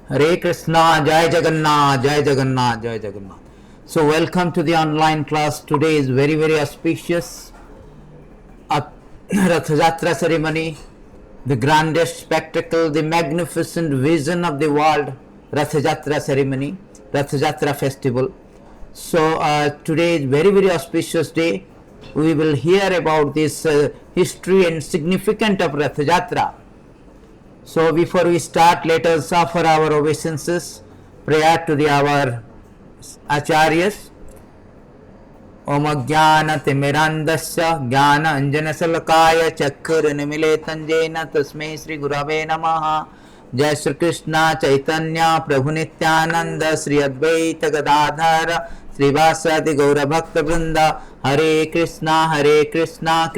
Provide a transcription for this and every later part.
Hare Krishna, Jai Jagannath, Jai Jagannath, Jai Jagannath. So welcome to the online class. Today is very, very auspicious. Rath Yatra ceremony, the grandest spectacle, the magnificent vision of the world, Rath Yatra ceremony, Rath Yatra festival. So today is very, very auspicious day. We will hear about this history and significance of Rath Yatra. So before we start, let us offer our obeisances, prayer to our acharyas. Om Jnana Timirandasya Jnana Anjana Salakaya Chakkar Nimiletanjena Tasmai Sri Gurave Namaha. Jai Sri Krishna Chaitanya Prabhu Nityananda Sri Advaita Gadadhara Sri Vasadi Gaura Bhakta Vrinda. Hare Krishna Krishna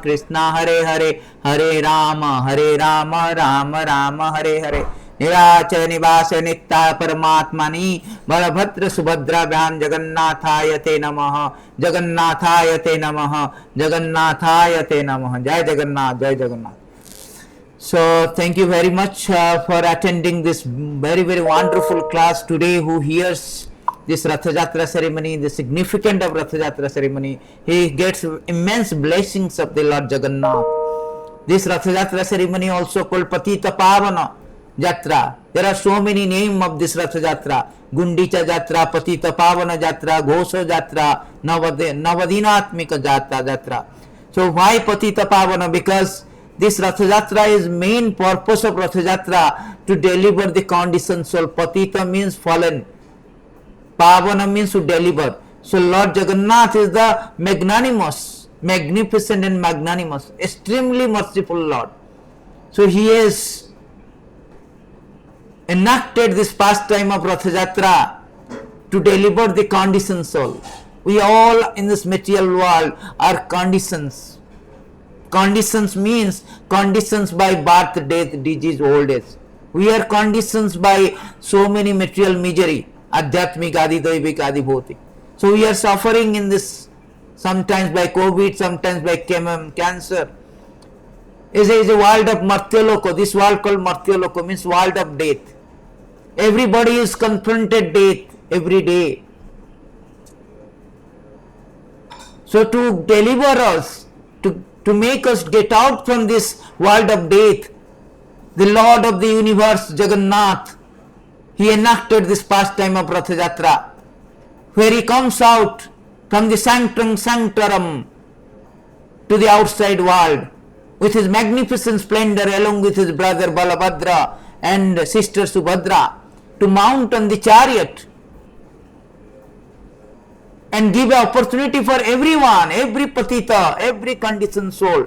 Krishna Hare Hare Hare Rama Rama Rama Hare Hare. निराचल निवास नित्याय परमात्मनि बलभद्र सुभद्राभ्यां जगन्नाथाय ते नमः जगन्नाथाय ते नमः जगन्नाथाय ते नमः. जय जगन्नाथ, जय Jagannath. So thank you very much for attending this very, very wonderful class today. Who hears this Rath Yatra ceremony, the significance of Rath Yatra ceremony, he gets immense blessings of the Lord Jagannath. This Rath Yatra ceremony also called Patita Pavana Jatra. There are so many names of this Rath Yatra. Gundicha Jatra, Patita Pavana Jatra, Ghosha Jatra, Navadinatmika Jatra. So why Patita Pavana? Because this Rath Yatra is main purpose of Rath Yatra to deliver the conditioned soul. Patita means fallen. Pavana means to deliver. So Lord Jagannath is the magnanimous, magnificent and magnanimous, extremely merciful Lord. So he has enacted this pastime of Rath Yatra to deliver the conditioned soul. We all in this material world are conditions. Conditions means conditions by birth, death, disease, old age. We are conditions by so many material misery, adhyatmik, adi daivik, adi bhautik. So we are suffering in this, sometimes by COVID, sometimes by cancer. Is a world of Martyaloko. This world called Martyaloko means world of death. Everybody is confronted death every day. So to deliver us, to make us get out from this world of death, the Lord of the universe, Jagannath, he enacted this pastime of Rath Yatra, where he comes out from the sanctum sanctorum to the outside world with his magnificent splendor, along with his brother Balabhadra and sister Subhadra, to mount on the chariot and give an opportunity for everyone, every patita, every conditioned soul,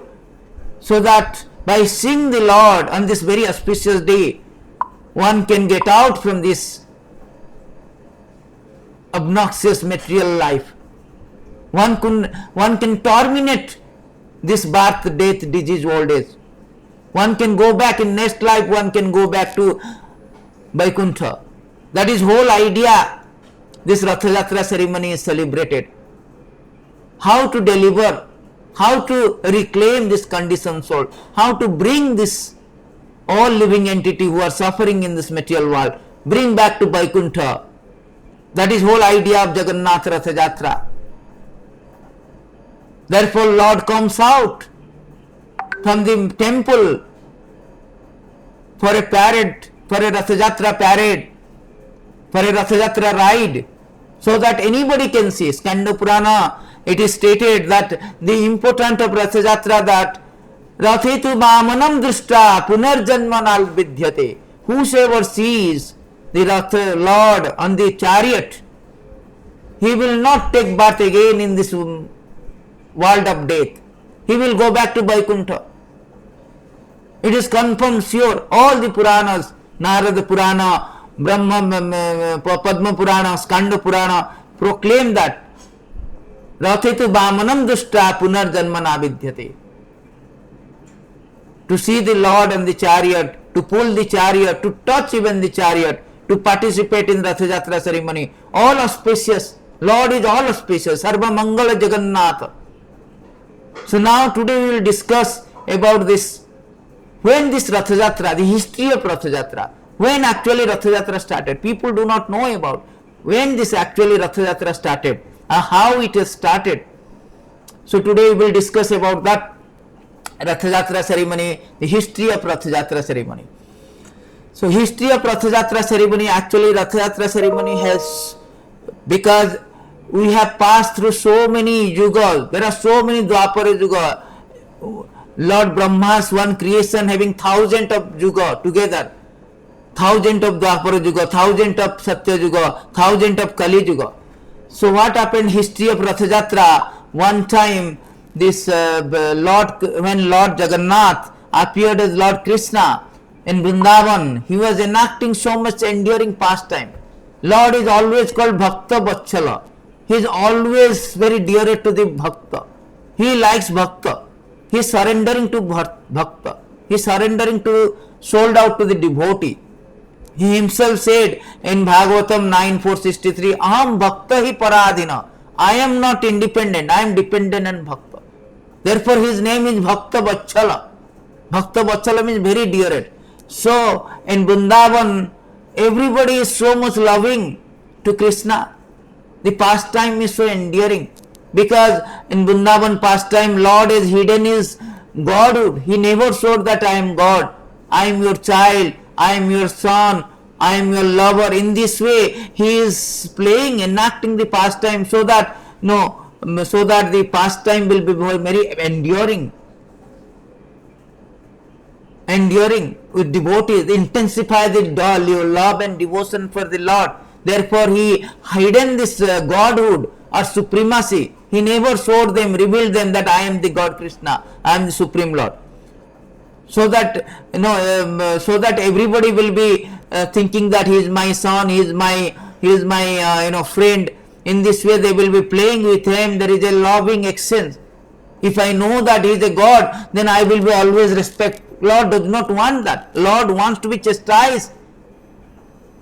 so that by seeing the Lord on this very auspicious day, one can get out from this obnoxious material life. One can terminate this birth, death, disease, old age. One can go back in next life, one can go back to Vaikuntha. That is whole idea. This Rath Yatra ceremony is celebrated. How to deliver, how to reclaim this conditioned soul, how to bring this all living entity who are suffering in this material world, bring back to Vaikuntha. That is whole idea of Jagannath Rath Yatra. Therefore Lord comes out from the temple for a parade, for a Rath Yatra parade, for a Rath Yatra ride, so that anybody can see. Skanda Purana, it is stated that the importance of Rath Yatra, that Rathitu Vamanam Drishta Punarjanmanal Vidyate. Whosoever sees the Rath Lord on the chariot, he will not take birth again in this world of death. He will go back to Vaikuntha. It is confirmed, sure. All the Puranas, Narada Purana, Brahma, Padma Purana, Skanda Purana proclaim that Rathitu Vamanam Drishta Punarjanmana Vidyate. To see the Lord on the chariot, to pull the chariot, to touch even the chariot, to participate in Rath Yatra ceremony, all auspicious. Lord is all auspicious. Sarva Mangala Jagannath. So now today we will discuss about this. When this Rath Yatra, the history of Rath Yatra, When actually Rath Yatra started? People do not know about when this actually Rath Yatra started, how it has started. So today we will discuss about that Rath Yatra ceremony, the history of Rath Yatra ceremony. So history of Rath Yatra ceremony, actually Rath Yatra ceremony has, because we have passed through so many yugas, there are so many Dwapara yuga, Lord Brahma's one creation having thousand of yuga together, thousand of Dwapara yuga, thousand of Satya yuga, thousand of Kali yuga. So what happened? History of Rath Yatra. One time, this when Lord Jagannath appeared as Lord Krishna in Vrindavan, he was enacting so much enduring pastime. Lord is always called Bhakta Vachala. He is always very dear to the Bhakta. He likes Bhakta. He is surrendering to Bhakta. He is surrendering to, sold out to the devotee. He himself said in Bhagavatam 9:463, Aham Bhakta hi paradhina. I am not independent, I am dependent on Bhakta. Therefore his name is Bhakta Vachala. Bhakta Vachala means very dear. So in Vrindavan, everybody is so much loving to Krishna. The pastime is so endearing, because in Vrindavan pastime, Lord has hidden his Godhood. He never showed that I am God, I am your child, I am your son, I am your lover. In this way, he is playing, enacting the pastime, so that so that the pastime will be very enduring with devotees, intensify the love and devotion for the Lord. Therefore, he hidden this Godhood or supremacy. He never showed them, revealed them that I am the God Krishna, I am the Supreme Lord. So that so that everybody will be thinking that he is my son, he is my friend. In this way, they will be playing with him. There is a loving exchange. If I know that he is a God, then I will be always respect. Lord does not want that. Lord wants to be chastised.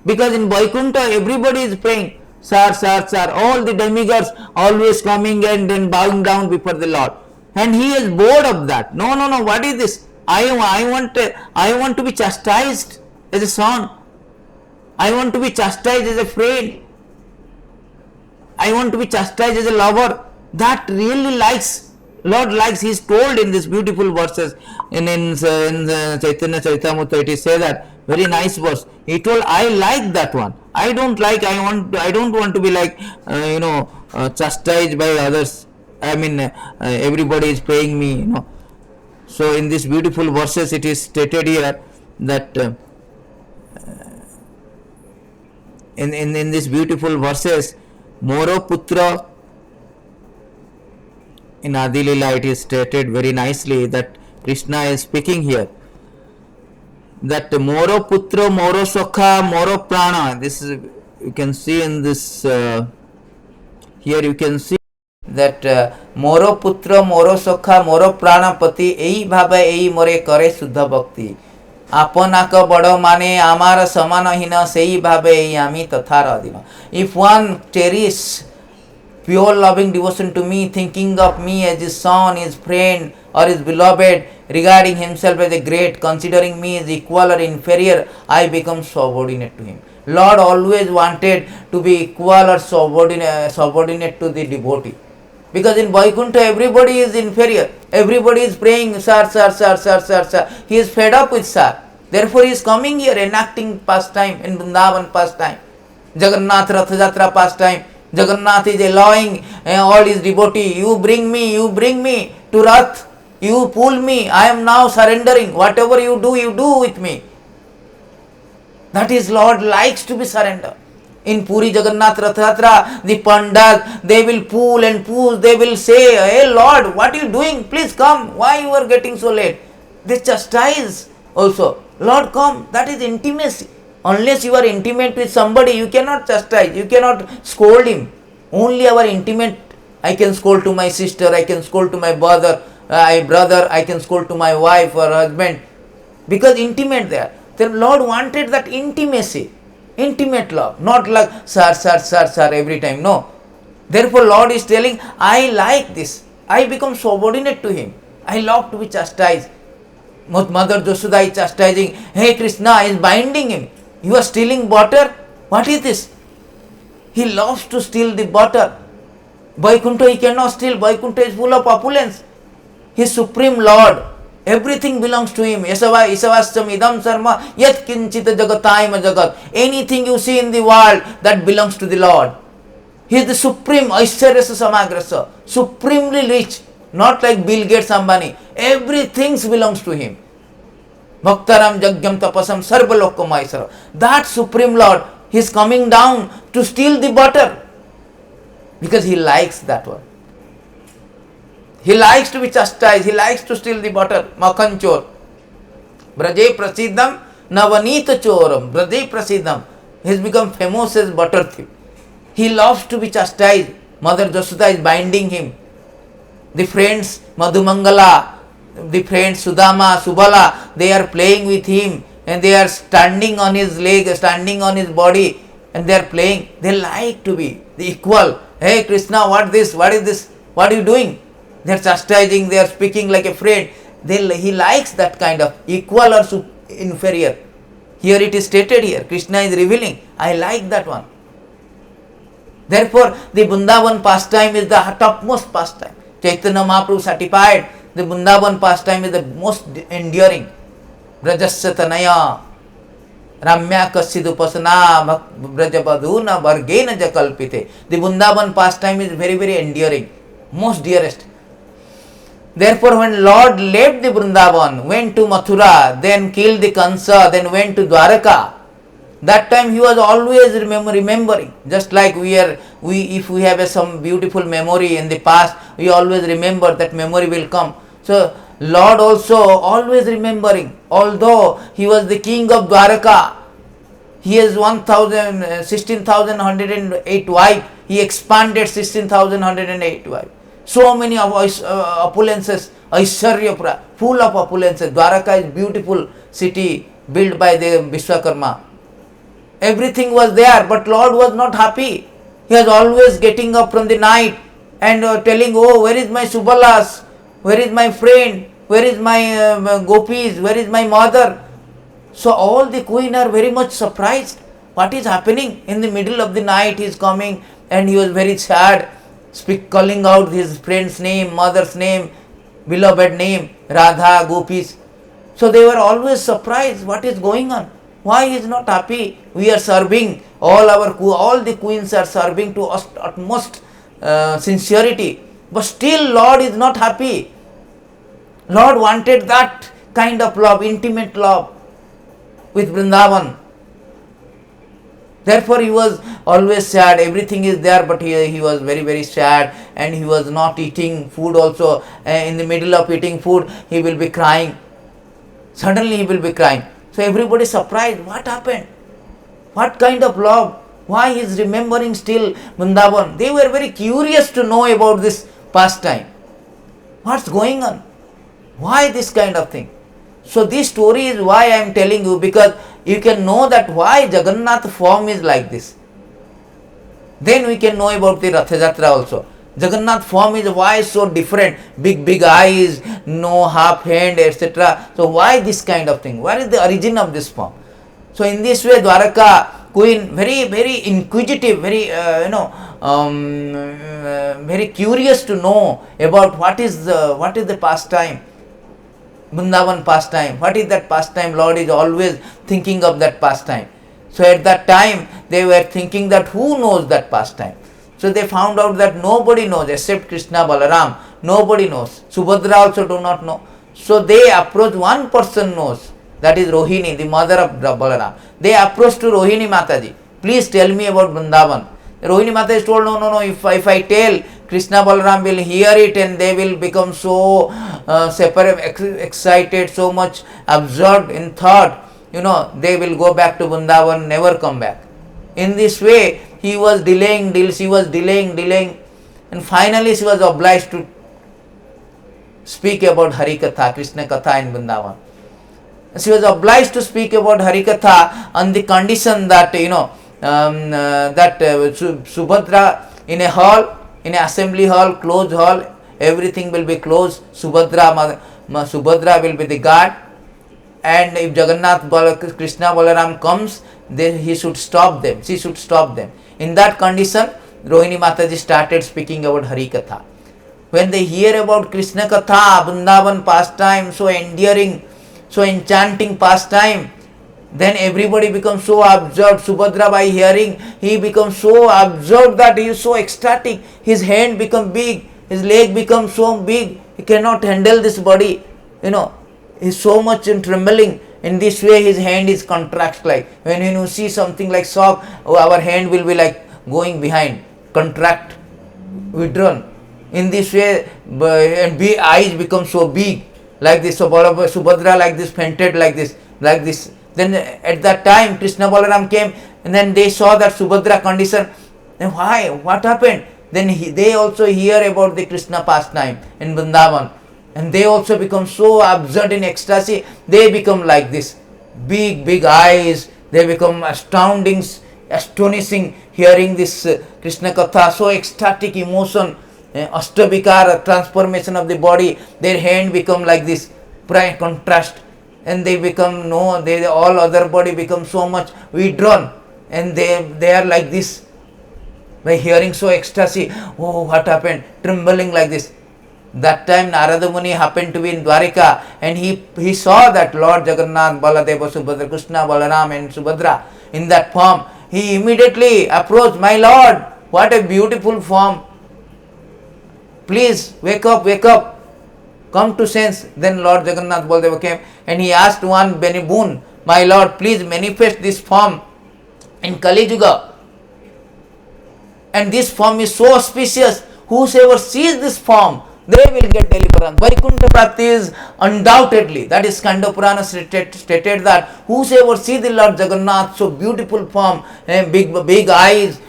Because in Vaikuntha, everybody is praying, Sir, Sir, Sir. All the demigods always coming and then bowing down before the Lord. And he is bored of that. No, what is this? I want to be chastised as a son. I want to be chastised as a friend. I want to be chastised as a lover. That really likes, Lord likes. He is told in these beautiful verses in Chaitanya Charitamrita. It is said that very nice verse. He told, I like that one. I don't want to be like chastised by others. I mean, everybody is praying me. So in these beautiful verses, it is stated here that in these beautiful verses, Moro Putra, in Adi Lila it is stated very nicely that Krishna is speaking here, that Moro Putra, Moro Sokha, Moro Prana. This is, you can see in this, here you can see that Moro Putra, Moro Sokha, Moro Pranapati, ei bhava ei more kare Suddha Bhakti. Apanaka bado mane amara samana hina sei bhabe ei ami tathara adina. If one cherish pure loving devotion to me, thinking of me as his son, his friend or his beloved, regarding himself as a great, considering me as equal or inferior, I become subordinate to him. Lord always wanted to be equal or subordinate to the devotee. Because in Vaikuntha everybody is inferior. Everybody is praying, Sir, Sir, Sir, Sir, Sir, Sir. He is fed up with Sir. Therefore he is coming here enacting pastime in Vrindavan pastime. Jagannath Rath Yatra pastime. Jagannath is allowing all his devotee, you bring me to Rath. You pull me. I am now surrendering. Whatever you do with me. That is, Lord likes to be surrendered. In Puri Jagannath Rath Yatra, the Pandas, they will pull and push. They will say, hey Lord, what are you doing? Please come. Why you are getting so late? They chastise also. Lord, come. That is intimacy. Unless you are intimate with somebody, you cannot chastise. You cannot scold him. Only our intimate, I can scold to my sister, I can scold to my brother, I can scold to my wife or husband. Because intimate there. The Lord wanted that intimacy. Intimate love, not like sir every time. No. Therefore Lord is telling, I like this. I become subordinate to him. I love to be chastised. Mother Josuda is chastising. Hey Krishna is binding him. You are stealing butter? What is this? He loves to steal the butter. Vaikuntha he cannot steal. Vaikuntha is full of opulence. He is Supreme Lord. Everything belongs to him. Yasava isavasyam idam sarma yat kinchita jagatayam jagat. Anything you see in the world, that belongs to the Lord. He is the supreme Aishcharyasa Samagrasa. Supremely rich. Not like Bill Gates Ambani. Everything belongs to him. Bhaktaram Jagyam Tapasam Sarvalokamaisara. That Supreme Lord, he is coming down to steal the butter. Because he likes that one. He likes to be chastised. He likes to steal the butter. Makhan chor. Braje prasidham navanita choram. Braje prasidham. He has become famous as butter thief. He loves to be chastised. Mother Jasudha is binding him. The friends Madhumangala, the friends Sudama, Subala, they are playing with him and they are standing on his leg, standing on his body and they are playing. They like to be the equal. Hey Krishna, what this? What is this? What are you doing? They are chastising, they are speaking like a friend. He likes that kind of equal or inferior. Here it is stated here. Krishna is revealing. I like that one. Therefore, the Vrindavan pastime is the topmost pastime. Chaitanya Mahaprabhu certified the Vrindavan pastime is the most enduring. Brajasya Tanaya Ramya Kasidupasana Brajabaduna Vargena Jakalpite. The Vrindavan pastime is very, very enduring, most dearest. Therefore, when Lord left the Vrindavan, went to Mathura, then killed the Kansa, then went to Dwaraka, that time he was always remembering. Just like if we have some beautiful memory in the past, we always remember that memory will come. So, Lord also always remembering. Although he was the king of Dwaraka, he has 16,108 wives. He expanded 16,108 wives. So many opulences, Aishcharyapura, full of opulences. Dwaraka is beautiful city built by the Vishwakarma. Everything was there, but Lord was not happy. He was always getting up from the night and telling, oh, where is my Subalas? Where is my friend? Where is my gopis? Where is my mother? So all the queen are very much surprised. What is happening? In the middle of the night he is coming and he was very sad, calling out his friend's name, mother's name, beloved name, Radha, gopis. So they were always surprised, what is going on? Why he is not happy? We are serving, all the queens are serving to utmost sincerity. But still Lord is not happy. Lord wanted that kind of love, intimate love with Vrindavan. Therefore he was always sad. Everything is there, but he was very, very sad and he was not eating food also. In the middle of eating food, he will be crying. Suddenly he will be crying. So everybody is surprised. What happened? What kind of love? Why he is remembering still Vrindavan? They were very curious to know about this pastime. What's going on? Why this kind of thing? So this story is why I am telling you, because you can know that why Jagannath form is like this. Then we can know about the Ratha Jatra also. Jagannath form is why so different, big eyes, no half hand, etc. So why this kind of thing? What is the origin of this form? So in this way, Dwaraka queen, very, very inquisitive, very very curious to know about what is the pastime, Vrindavan pastime. What is that pastime? Lord is always thinking of that pastime. So at that time they were thinking that who knows that pastime. So they found out that nobody knows except Krishna, Balaram. Nobody knows. Subhadra also do not know. So they approached, one person knows. That is Rohini, the mother of Balaram. They approached to Rohini Mataji. Please tell me about Vrindavan. Rohini Mataji told, no, if I tell, Krishna Balaram will hear it and they will become so separate, excited, so much absorbed in thought. They will go back to Vrindavan, never come back. In this way, she was delaying, and finally she was obliged to speak about Harikatha, Krishna Katha in Vrindavan. She was obliged to speak about Harikatha on the condition that, Subhadra in a hall, in an assembly hall, closed hall, everything will be closed. Subhadra will be the guard, and if Krishna Balaram comes, then he should stop them, she should stop them. In that condition, Rohini Mataji started speaking about Hari Katha. When they hear about Krishna Katha, Vrindavan pastime, so endearing, so enchanting pastime, then everybody becomes so absorbed. Subhadra, by hearing, he becomes so absorbed that he is so ecstatic. His hand becomes big, his leg becomes so big, he cannot handle this body. He is so much in trembling. In this way, his hand is contracts, like when you see something like sock, our hand will be like going behind, contract, withdrawn. In this way, and eyes become so big, like this. So Subhadra like this, fainted like this, like this. Then at that time, Krishna Balaram came, and then they saw that Subhadra condition. Then why? What happened? Then they also hear about the Krishna pastime in Vrindavan, and they also become so absorbed in ecstasy. They become like this, big eyes. They become astonishing, hearing this Krishna Katha, so ecstatic emotion, Ashtavikara, transformation of the body. Their hand become like this, contrast, and they become all other body become so much withdrawn, and they are like this by hearing so ecstasy. Oh, what happened? Trembling like this. That time Narada Muni happened to be in Dwarika, and he saw that Lord Jagannath, Baladeva, Subhadra, Krishna, Balaram and Subhadra in that form. He immediately approached, "My Lord, what a beautiful form. Please wake up, come to sense." Then Lord Jagannath Baladeva came, and he asked one boon, "My Lord, please manifest this form in Kali Yuga. And this form is so auspicious. Whosoever sees this form, they will get deliverance." Vaikuntha Prapti is undoubtedly, that is Skanda Purana stated that whosoever sees the Lord Jagannath, so beautiful form, big eyes,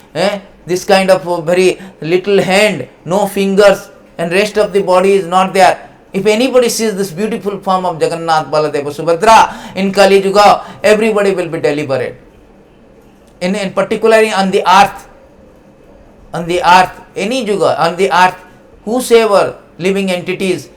this kind of very little hand, no fingers, and rest of the body is not there. If anybody sees this beautiful form of Jagannath, Baladeva, Subhadra in Kali Yuga, everybody will be delivered. In particularly on the earth, any Yuga, on the earth, whosoever living entities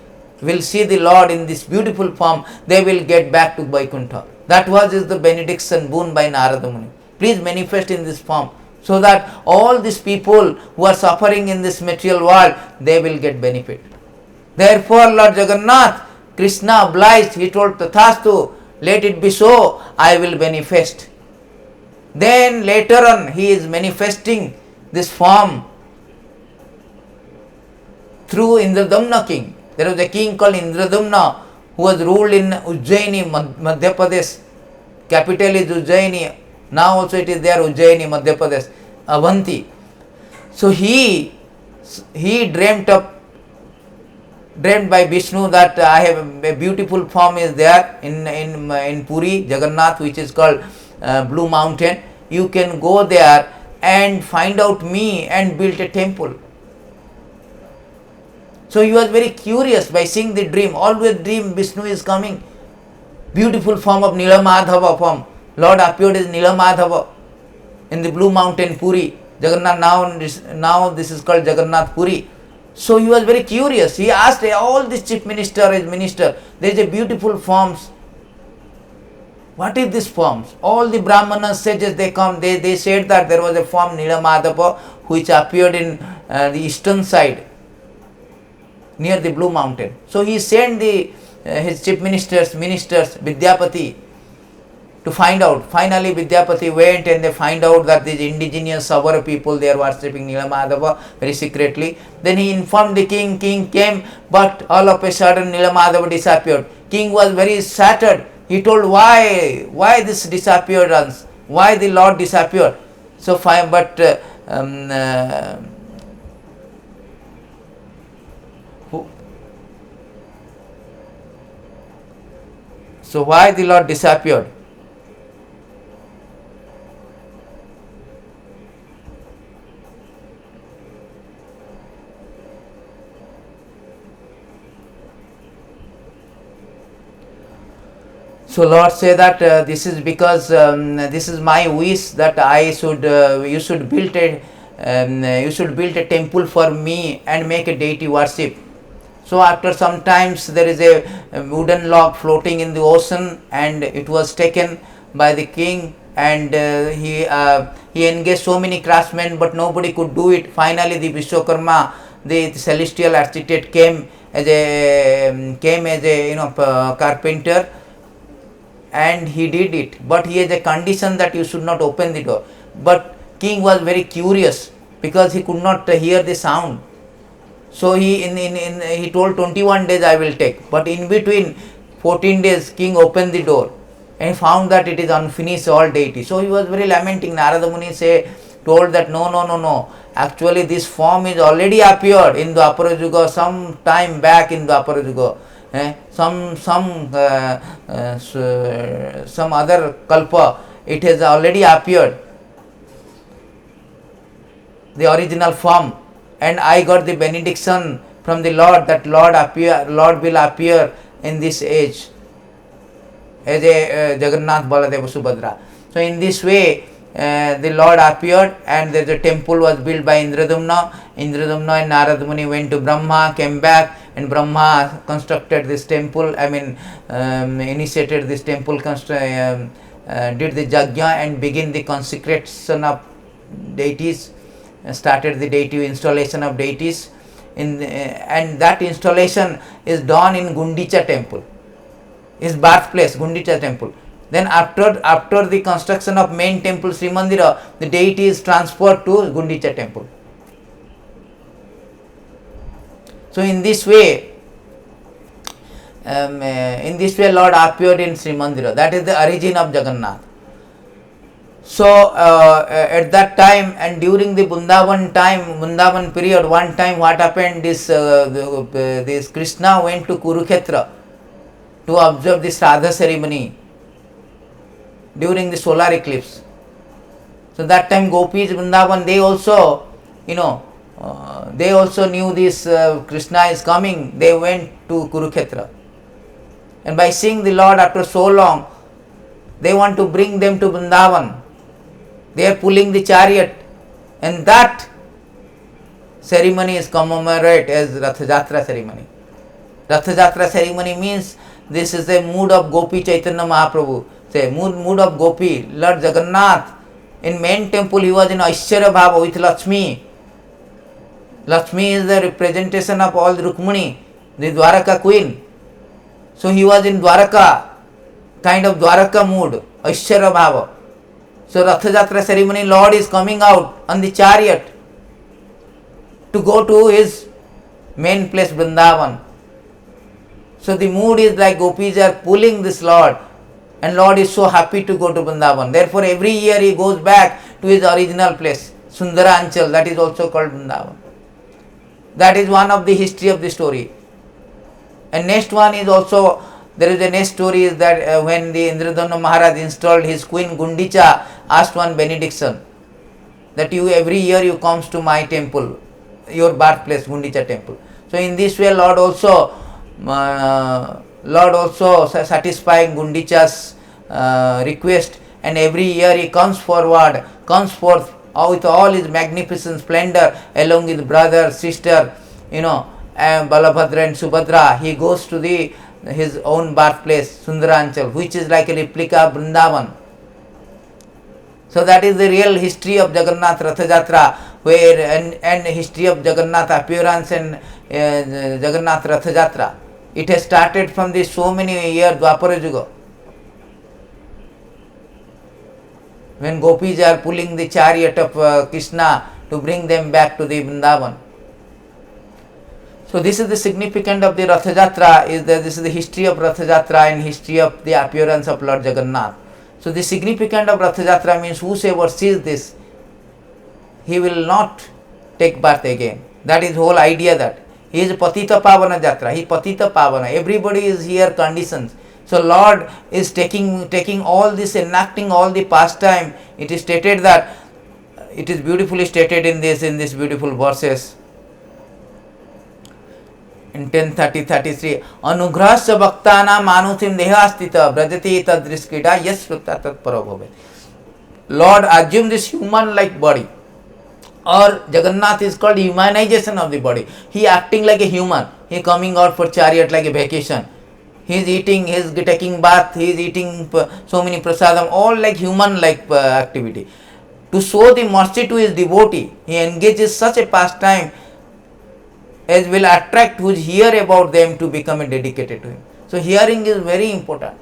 will see the Lord in this beautiful form, they will get back to Vaikuntha. That was the benediction boon by Narada Muni. Please manifest in this form, so that all these people who are suffering in this material world, they will get benefit. Therefore, Lord Jagannath, Krishna obliged, he told, "Tathastu, let it be so, I will manifest." Then later on, he is manifesting this form through Indradumna king. There was a king called Indradumna who was ruled in Ujjaini, Madhya Pradesh. Capital is Ujjaini. Now also it is there, Ujjaini, Madhya Pradesh, Avanti. So he dreamt by Vishnu that I have a beautiful form is there in Puri, Jagannath, which is called Blue Mountain. You can go there and find out me and build a temple. So he was very curious by seeing the dream. Always dream Vishnu is coming. Beautiful form of Nilamadhava form. Lord appeared as Nilamadhava in the Blue Mountain, Puri. Jagannath, now this is called Jagannath Puri. So he was very curious. He asked all the chief minister, there is a beautiful forms. What is this forms? All the Brahmanas, sages, they come, they said that there was a form Nilamadhava which appeared in the eastern side, near the Blue Mountain. So he sent his chief ministers, Vidyapati, to find out. Finally, Vidyapati went and they find out that these indigenous Savara people, they are worshipping Nilamadhava very secretly. Then he informed the king. King came, but all of a sudden Nilamadhava disappeared. King was very shattered. He told, why this disappearance? Why the Lord disappeared? So fine, but so why the Lord disappeared? So Lord said that this is because this is my wish that you should build a temple for me and make a deity worship. So after some times there is a wooden log floating in the ocean, and it was taken by the king, and he engaged so many craftsmen, but nobody could do it. Finally the Vishwakarma, the celestial architect, came as a carpenter, and he did it, but he has a condition that you should not open the door. But king was very curious because he could not hear the sound. So he told 21 days I will take, but in between 14 days king opened the door and he found that it is unfinished, all deity. So he was very lamenting. Narada Muni told that no, actually this form is already appeared in the Dwapara Yuga, some time back in the Dwapara Yuga. Some other kalpa, it has already appeared, the original form, and I got the benediction from the Lord that Lord will appear in this age as a Jagannath, Baladeva, Subhadra. So in this way the Lord appeared, and there is a temple was built by Indradumna and Narada Muni went to Brahma, came back, and Brahma constructed this temple, initiated this temple, did the Yajna and begin the consecration of deities, started the deity installation of deities, and that installation is done in Gundicha temple, his birthplace, Gundicha temple. Then after the construction of main temple Sri Mandira, the deity is transferred to Gundicha temple. So in this way Lord appeared in Sri Mandira. That is the origin of Jagannath. So at that time, and during the Vrindavan period, one time what happened is this Krishna went to Kurukshetra to observe the Shraddha ceremony during the solar eclipse. So that time Gopis Vrindavan, they also knew this Krishna is coming. They went to Kurukshetra, and by seeing the Lord after so long, they want to bring them to Vrindavan. They are pulling the chariot, and that ceremony is commemorated as Rath Jatra ceremony. Rath Jatra ceremony means this is a mood of Gopi Chaitanya Mahaprabhu. Say mood of Gopi, Lord Jagannath. In main temple he was in Aishwarya Bhava with Lakshmi. Lakshmi is the representation of all the Rukmini, the Dwaraka queen. So he was in Dwaraka, kind of Dwaraka mood, Aishwarya Bhava. So Rath Jatra ceremony, Lord is coming out on the chariot to go to his main place Vrindavan. So the mood is like gopis are pulling this Lord, and Lord is so happy to go to Vrindavan. Therefore every year he goes back to his original place, Sundaranchal, that is also called Vrindavan. That is one of the history of the story. And next one is also, there is a next story is that when the Indradumna Maharaj installed his queen Gundicha, asked one benediction that you every year you comes to my temple, your birthplace Gundicha temple. So in this way Lord also satisfying Gundicha's request, and every year he comes forth with all his magnificent splendor along with brother, sister, and Balabhadra and Subhadra. He goes to his own birthplace Sundaranchal, which is like a replica of Vrindavan. So that is the real history of Jagannath Rath Jatra, where and history of Jagannath appearance and Jagannath Rath Jatra. It has started from this so many years Dwapara Yuga, when gopis are pulling the chariot of Krishna to bring them back to the Vrindavan. So this is the significance of the Rath Jatra, this is the history of Rath Jatra and history of the appearance of Lord Jagannath. So the significance of Rath Jatra means whosoever sees this, he will not take birth again. That is the whole idea, that he is Patita Pavana Jatra, he Patita Pavana. Everybody is here conditions. So Lord is taking all this, enacting all the pastime. It is stated that, it is beautifully stated in this beautiful verses. In 10:30-33, Anugrahasya Bhaktana Manusim Dehastita Brajati Tadriskida Yes Srutta Tat Parabhave. Lord assume this human like body. Or Jagannath is called humanization of the body. He acting like a human. He coming out for chariot like a vacation. He is eating, he is taking bath, he is eating so many prasadam, all like human like activity. To show the mercy to his devotee, he engages such a pastime as will attract who hear about them to become dedicated to him. So hearing is very important.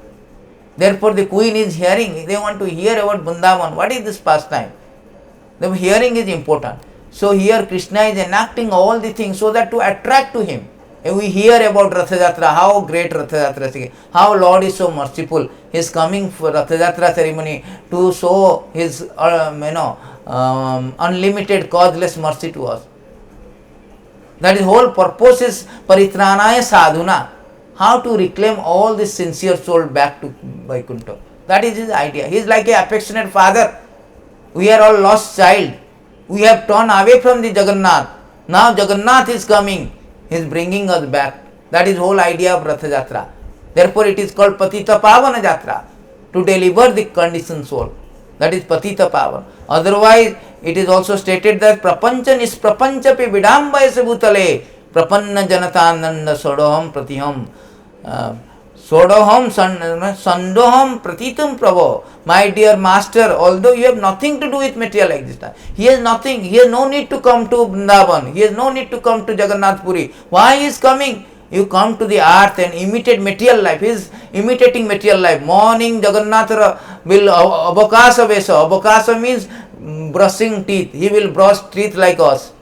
Therefore the queen is hearing, they want to hear about Vrindavan. What is this pastime? The hearing is important. So here Krishna is enacting all the things so that to attract to him. And we hear about Ratha Jatra, how great Ratha Jatra is, how Lord is so merciful. He is coming for Ratha Jatra ceremony to show his unlimited causeless mercy to us. That is whole purpose is Paritranaya Sadhuna. How to reclaim all this sincere soul back to Vaikuntha. That is his idea. He is like an affectionate father. We are all lost child. We have turned away from the Jagannath. Now Jagannath is coming. He is bringing us back. That is whole idea of Ratha Jatra. Therefore it is called Patita Pavana Jatra. To deliver the conditioned soul. That is Patita Pavana. Otherwise it is also stated that Prapancha Nisprapanchapi Vidambaya Bhutale Prapanna Janatananda Sodoham Pratiham Sodoham Sandoham Pratitum Prabhu. My dear master, although you have nothing to do with material existence, he has nothing, he has no need to come to Vrindavan, he has no need to come to Jagannath Puri. Why he is coming? You come to the earth and imitate material life. He is imitating material life. Morning Jagannath will Abakasa Vesa. Abakasa means brushing teeth. He will brush teeth like us.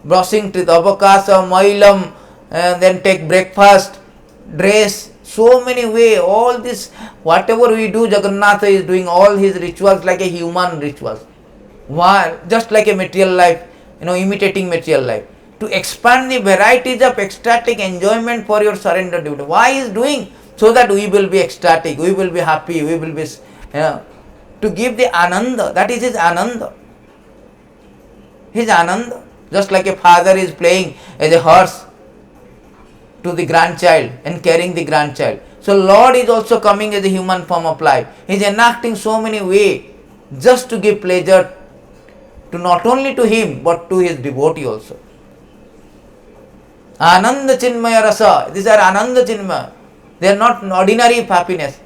Brushing teeth, Abakasa, Mailam, and then take breakfast, dress. So many way, all this, whatever we do, Jagannath is doing all his rituals like a human rituals. Why? Just like a material life, imitating material life. To expand the varieties of ecstatic enjoyment for your surrender devotee. Why he is doing? So that we will be ecstatic, we will be happy, we will be, to give the ananda. That is his ananda. His ananda. Just like a father is playing as a horse to the grandchild and carrying the grandchild. So Lord is also coming as a human form of life. He is enacting so many ways just to give pleasure to not only to him but to his devotee also. Ananda Chinmaya Rasa. These are Ananda Chinmaya. They are not ordinary happiness.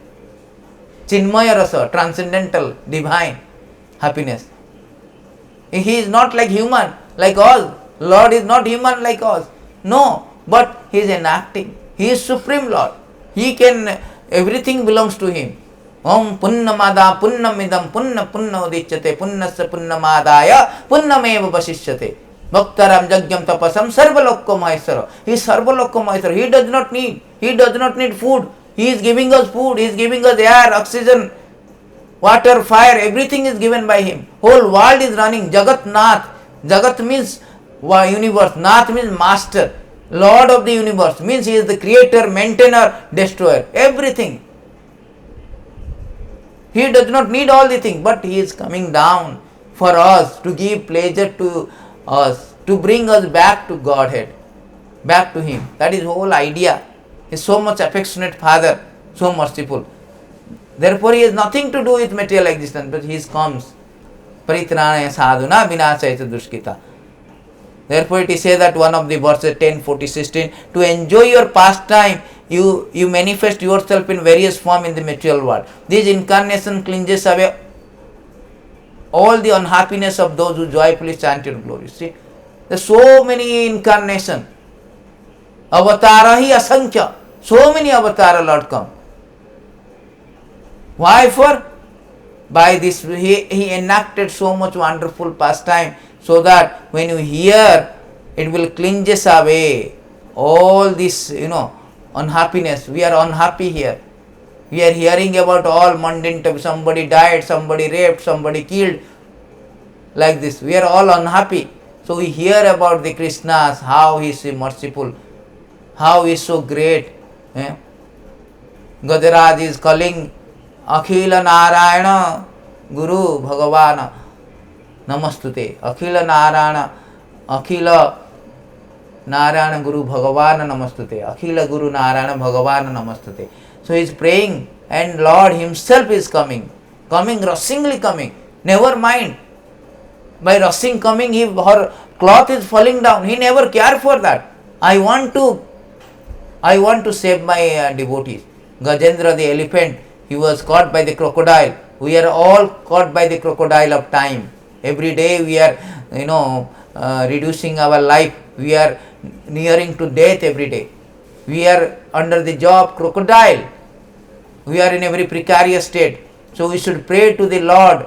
Chinmaya Rasa, transcendental, divine happiness. He is not like human, like us. Lord is not human like us. No. But he is enacting. He is Supreme Lord. He can, everything belongs to him. Om Punnamada Punnamidam Punna Punna Udichyate Punnasya Punnamadaya Punnameva Vasishyate Bhaktaram Jagyam Tapasam Sarvalokko Maheswara. He is Sarvalokko Maheswara. He does not need food. He is giving us food. He is giving us air, oxygen, water, fire. Everything is given by him. Whole world is running. Jagat Nath. Jagat means universe. Nath means master. Lord of the universe means he is the creator, maintainer, destroyer, everything. He does not need all the things, but he is coming down for us to give pleasure to us, to bring us back to Godhead, back to him. That is the whole idea. He is so much affectionate father, so merciful. Therefore he has nothing to do with material existence, but he comes. Paritranaya sadhuna vinasaya duskita. Therefore it is said that one of the verses 10, 40, 16, to enjoy your pastime, you manifest yourself in various form in the material world. This incarnation cleanses away all the unhappiness of those who joyfully chant your glory. See, there are so many incarnations. Avatara hi asankhya. So many avatara Lord come. Why for? By this he enacted so much wonderful pastime, so that when you hear, it will cleanses away all this, unhappiness. We are unhappy here. We are hearing about all mundane stuff. Somebody died, somebody raped, somebody killed. Like this. We are all unhappy. So we hear about the Krishnas, how he is merciful, how he is so great. Gajaraj is calling Akhila Narayana Guru Bhagavana Namastute. Akhila Narayana Guru Bhagavana Namastute. Akhila Guru Narayana Bhagavana Namastute. So he is praying and Lord himself is coming, rushingly coming. Never mind. By rushing coming, her cloth is falling down. He never cared for that. I want to save my devotees. Gajendra the elephant, he was caught by the crocodile. We are all caught by the crocodile of time. Every day we are, reducing our life. We are nearing to death every day. We are under the jaw of crocodile. We are in a very precarious state. So we should pray to the Lord,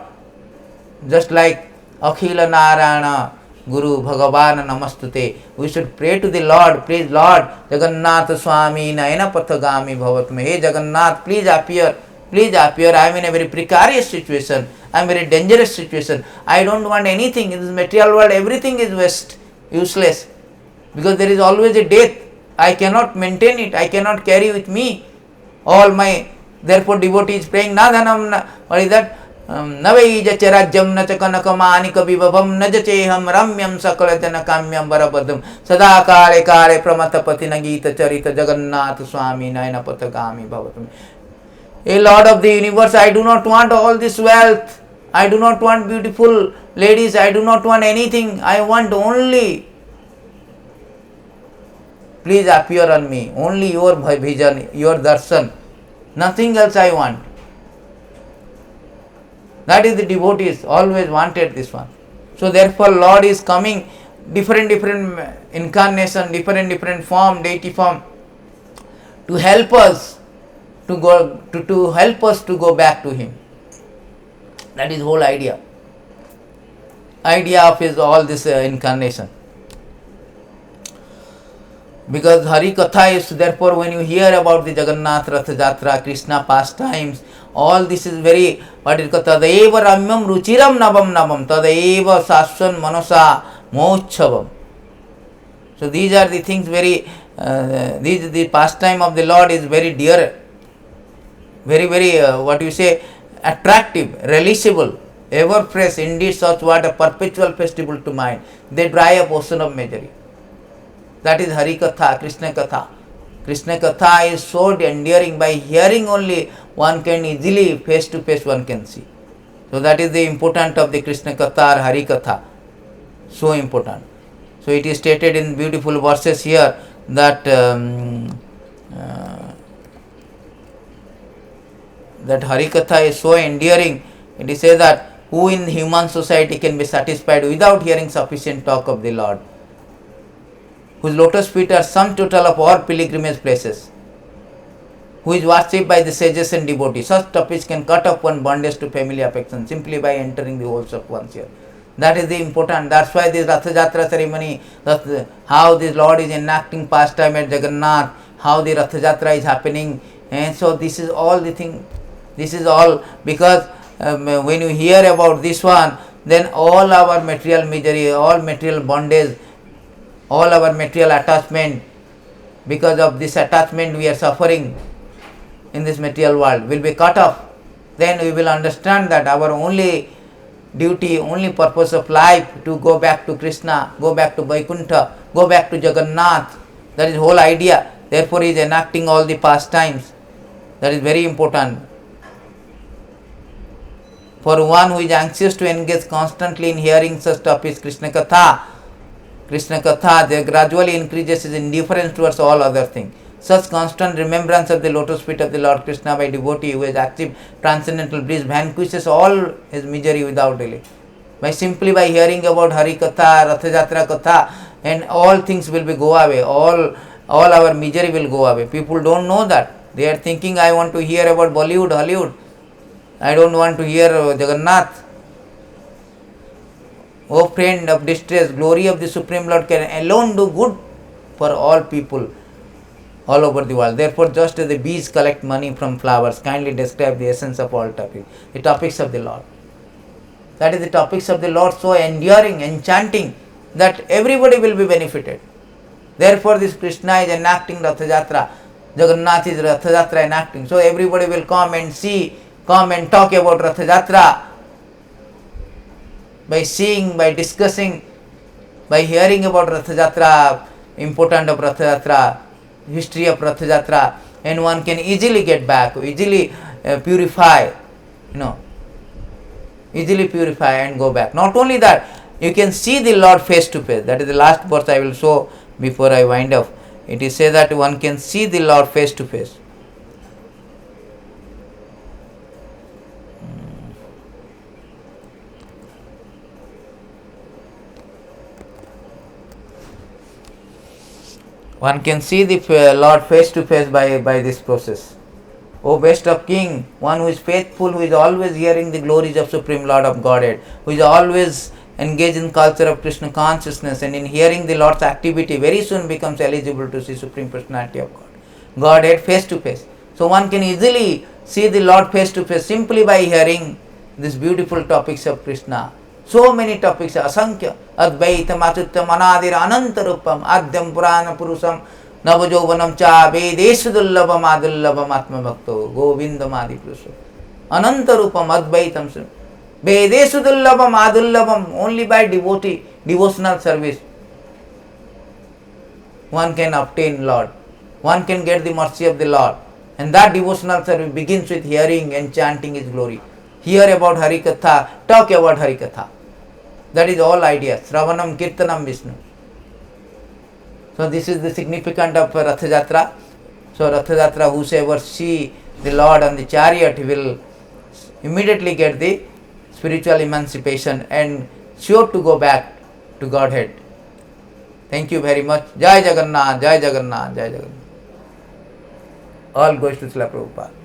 just like Akhila Narayana Guru Bhagavan Namastute. We should pray to the Lord. Please Lord, Jagannath Swami Nayana Pathagami Bhavatme. Hey Jagannath, please appear. Please appear. I am in a very precarious situation. I am in a very dangerous situation. I don't want anything. In this material world, everything is waste, useless. Because there is always a death. I cannot maintain it. I cannot carry with me all my. Therefore, devotee is praying. What is that? Navai jacharagyam nachakanakamanika vibhavam najacheham ramyam sakalatana kamyam varabadam sada kare kare pramatapati nagita charita Jagannath Swami Nayana Pathagami Bhavatam. A Lord of the universe, I do not want all this wealth. I do not want beautiful ladies. I do not want anything. I want only. Please appear on me. Only your vision, your darshan. Nothing else I want. That is the devotees always wanted this one. So therefore Lord is coming different incarnation, different form, deity form, to help us to go to go back to Him. That is whole idea. Idea of His all this incarnation. Because Hari Katha is, therefore when you hear about the Jagannath Rath Jatra, Krishna pastimes, all this is very, what is called, Tadaiva Ramyam Ruchiram Navam Tadaiva Saswan Manasa Mochavam. So these are the things very, the pastime of the Lord is very dear, very, attractive, relishable, ever fresh, indeed such what a perpetual festival to mind. They dry up ocean of misery. That is Hari Katha, Krishna Katha. Krishna Katha is so endearing. By hearing only, one can easily, face to face, one can see. So that is the importance of the Krishna Katha or Hari Katha. So important. So it is stated in beautiful verses here that that Hari Katha is so endearing. It is said that who in human society can be satisfied without hearing sufficient talk of the Lord, whose lotus feet are sum total of all pilgrimage places, who is worshipped by the sages and devotees. Such topics can cut off one bondage to family affection simply by entering the halls of one's ear. That is the important. That's why this Rath Jatra ceremony, how this Lord is enacting pastime at Jagannath, how the Rath Jatra is happening. And so this is all the thing. This is all because when you hear about this one, then all our material misery, all material bondage, all our material attachment, because of this attachment we are suffering in this material world, will be cut off. Then we will understand that our only duty, only purpose of life to go back to Krishna, go back to Vaikuntha, go back to Jagannath. That is whole idea. Therefore he is enacting all the pastimes. That is very important. For one who is anxious to engage constantly in hearing such topics, Krishna Katha, there gradually increases his indifference towards all other things. Such constant remembrance of the lotus feet of the Lord Krishna by devotee who has achieved transcendental bliss vanquishes all his misery without delay. Simply by hearing about Hari Katha, Rath Jatra Katha, and all things will be go away. All our misery will go away. People don't know that. They are thinking, I want to hear about Bollywood, Hollywood. I don't want to hear Jagannath. O friend of distress, glory of the Supreme Lord can alone do good for all people all over the world. Therefore, just as the bees collect money from flowers, kindly describe the essence of all topics, the topics of the Lord. That is the topics of the Lord, so enduring, enchanting, that everybody will be benefited. Therefore, this Krishna is enacting Rath Jatra, Jagannath is Rath Jatra enacting. So everybody will come and see, come and talk about Rath Jatra. By seeing, by discussing, by hearing about Rath Jatra, importance of Rath Jatra, history of Rath Jatra, and one can easily get back, easily purify, easily purify and go back. Not only that, you can see the Lord face to face. That is the last verse I will show before I wind up. It is said that one can see the Lord face to face. One can see the Lord face to face by this process. O best of King, one who is faithful, who is always hearing the glories of Supreme Lord of Godhead, who is always engaged in culture of Krishna consciousness, and in hearing the Lord's activity very soon becomes eligible to see Supreme Personality of God, Godhead face to face. So one can easily see the Lord face to face simply by hearing these beautiful topics of Krishna. So many topics, Asankhya, Advaita, Matuttam, Anadir, Anantarupam, Adyam, Purana, Purusam, Navajovanam cha Vedesu Dullabam Adullabam Atma Bhakto Govindam Adi Purusa Anantarupam Advaitam Vedesu Dullabam Adullabam. Only by devotional service one can obtain Lord, one can get the mercy of the Lord, and that devotional service begins with hearing and chanting His glory. Hear about Harikatha, talk about Harikatha. That is all idea. Sravanam Kirtanam Vishnu. So this is the significance of Ratha Jatra. So Ratha Jatra, whosoever see the Lord on the chariot will immediately get the spiritual emancipation and sure to go back to Godhead. Thank you very much. Jai Jagannath, Jai Jagannath, Jai Jagannath. All goes to Srila Prabhupada.